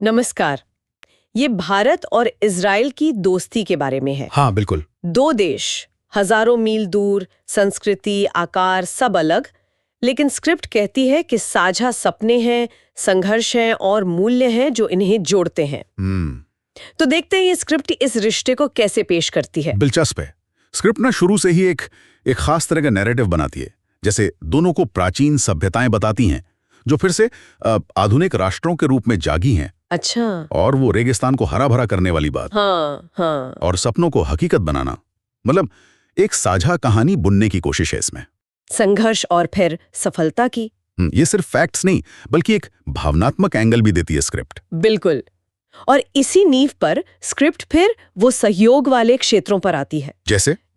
नमस्कार। ये भारत और इजराइल की दोस्ती के बारे में है। हाँ बिल्कुल। दो देश, हजारों मील दूर, संस्कृति, आकार सब अलग, लेकिन स्क्रिप्ट कहती है कि साझा सपने हैं, संघर्ष हैं और मूल्य हैं जो इन्हें जोड़ते हैं। तो देखते हैं ये स्क्रिप्ट इस रिश्ते को कैसे पेश करती है। दिलचस्प है। स्क्रिप्ट ना शुरू से ही एक खास तरह का नैरेटिव बनाती है, जैसे दोनों को प्राचीन सभ्यताएं बताती हैं जो फिर से आधुनिक राष्ट्रों के रूप में जागी हैं। अच्छा। और वो रेगिस्तान को हरा भरा करने वाली बात। हाँ। और सपनों को हकीकत बनाना, मतलब एक साझा कहानी बुनने की कोशिश है इसमें। संघर्ष और फिर सफलता की। ये सिर्फ फैक्ट्स नहीं बल्कि एक भावनात्मक एंगल भी देती है स्क्रिप्ट। बिल्कुल। और इसी नींव पर स्क्रिप्ट फिर वो सहयोग वाले क्षेत्रों पर आती है,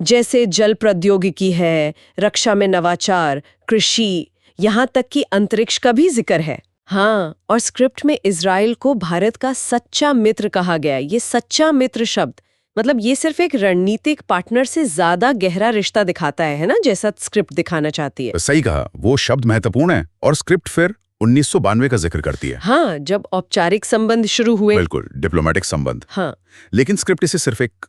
जैसे जल प्रौद्योगिकी है, रक्षा में नवाचार, कृषि, यहाँ तक कि अंतरिक्ष का भी जिक्र है। हाँ, और स्क्रिप्ट में इजराइल को भारत का सच्चा मित्र कहा गया। ये सच्चा मित्र शब्द मतलब ये सिर्फ एक रणनीतिक पार्टनर से ज्यादा गहरा रिश्ता दिखाता है ना, जैसा स्क्रिप्ट दिखाना चाहती है। सही कहा, वो शब्द महत्वपूर्ण है। और स्क्रिप्ट फिर 1992 का जिक्र करती है। हाँ, जब औपचारिक संबंध शुरू हुए। बिल्कुल, डिप्लोमेटिक संबंध। हाँ। लेकिन स्क्रिप्ट इसे सिर्फ एक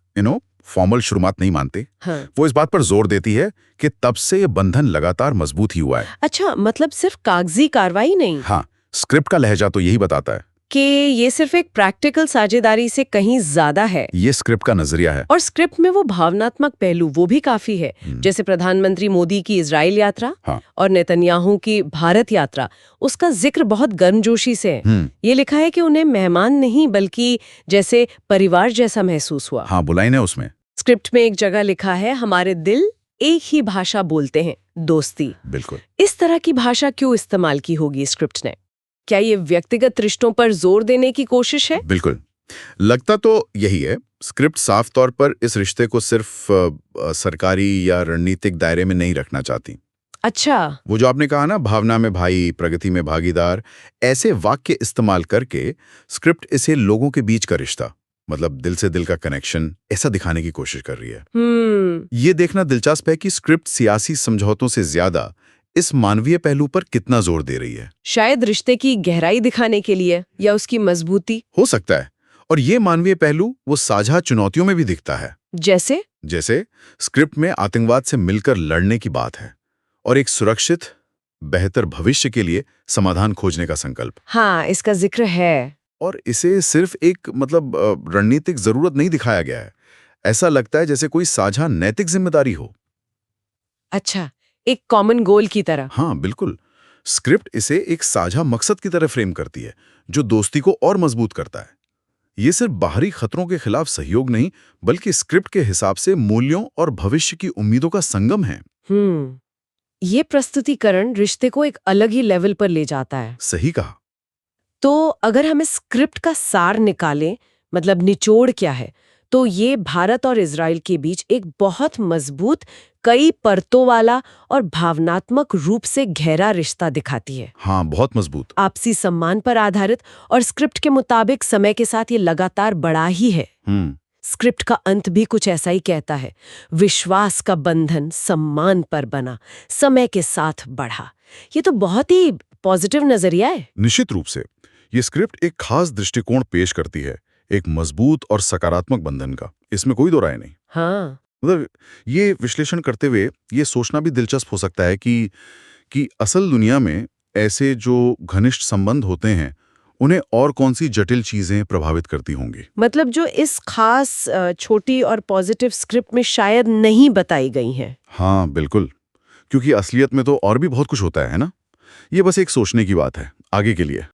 फॉर्मल शुरुआत नहीं मानते। हाँ। वो इस बात पर जोर देती है कि तब से ये बंधन लगातार मजबूत ही हुआ है। अच्छा, मतलब सिर्फ कागजी कार्रवाई नहीं। हाँ, स्क्रिप्ट का लहजा तो यही बताता है कि ये सिर्फ एक प्रैक्टिकल साझेदारी से कहीं ज्यादा है। ये स्क्रिप्ट का नजरिया है। और स्क्रिप्ट में वो भावनात्मक पहलू वो भी काफी है, जैसे प्रधानमंत्री मोदी की इजराइल यात्रा। हाँ। और नेतन्याहू की भारत यात्रा, उसका जिक्र बहुत गर्मजोशी से है। ये लिखा है कि उन्हें मेहमान नहीं बल्कि जैसे परिवार जैसा महसूस हुआ। हाँ, बुलाइन है उसमें। स्क्रिप्ट में एक जगह लिखा है, हमारे दिल एक ही भाषा बोलते हैं, दोस्ती। बिल्कुल। इस तरह की भाषा क्यों इस्तेमाल की होगी स्क्रिप्ट ने? क्या ये व्यक्तिगत रिश्तों पर जोर देने की कोशिश है? बिल्कुल, लगता तो यही है। स्क्रिप्ट साफ तौर पर इस रिश्ते को सिर्फ सरकारी या रणनीतिक दायरे में नहीं रखना चाहती। अच्छा। वो जो आपने कहा ना, भावना में भाई, प्रगति में भागीदार, ऐसे वाक्य इस्तेमाल करके स्क्रिप्ट इसे लोगों के बीच का रिश्ता, मतलब दिल से दिल का कनेक्शन, ऐसा दिखाने की कोशिश कर रही है। ये देखना दिलचस्प है कि स्क्रिप्ट सियासी समझौतों से ज्यादा इस मानवीय पहलू पर कितना जोर दे रही है। शायद रिश्ते की गहराई दिखाने के लिए या उसकी मजबूती। हो सकता है। और ये मानवीय पहलू वो साझा चुनौतियों में भी दिखता है। जैसे स्क्रिप्ट में आतंकवाद से मिलकर लड़ने की बात है और एक सुरक्षित, बेहतर भविष्य के लिए समाधान खोजने का संकल्प। हाँ, इसका जिक्र है। और इसे सिर्फ एक रणनीतिक जरूरत नहीं दिखाया गया है। ऐसा लगता है जैसे कोई साझा नैतिक जिम्मेदारी हो। अच्छा, एक कॉमन गोल की तरह। हाँ बिल्कुल। स्क्रिप्ट इसे एक साझा मकसद की तरह फ्रेम करती है जो दोस्ती को और मजबूत करता है। ये सिर्फ बाहरी खतरों के खिलाफ सहयोग नहीं बल्कि स्क्रिप्ट के हिसाब से मूल्यों और भविष्य की उम्मीदों का संगम है। ये प्रस्तुतिकरण रिश्ते को एक अलग ही लेवल पर ले जाता है। सही कहा। तो अगर हम इस स्क्रिप्ट का सार निकालें, मतलब निचोड़ क्या है, तो ये भारत और इजराइल के बीच एक बहुत मजबूत, कई परतों वाला और भावनात्मक रूप से गहरा रिश्ता दिखाती है। हाँ, बहुत मजबूत, आपसी सम्मान पर आधारित, और स्क्रिप्ट के मुताबिक समय के साथ ये लगातार बढ़ा ही है। स्क्रिप्ट का अंत भी कुछ ऐसा ही कहता है, विश्वास का बंधन सम्मान पर बना, समय के साथ बढ़ा। ये तो बहुत ही पॉजिटिव नजरिया है। निश्चित रूप से ये स्क्रिप्ट एक खास दृष्टिकोण पेश करती है, एक मजबूत और सकारात्मक बंधन का। इसमें कोई दो राय नहीं। हाँ। मतलब ये विश्लेषण करते हुए ये सोचना भी दिलचस्प हो सकता है कि असल दुनिया में ऐसे जो घनिष्ठ संबंध होते हैं उन्हें और कौन सी जटिल चीजें प्रभावित करती होंगी, मतलब जो इस खास छोटी और पॉजिटिव स्क्रिप्ट में शायद नहीं बताई गई हैं। हाँ बिल्कुल, क्योंकि असलियत में तो और भी बहुत कुछ होता है ना। ये बस एक सोचने की बात है आगे के लिए।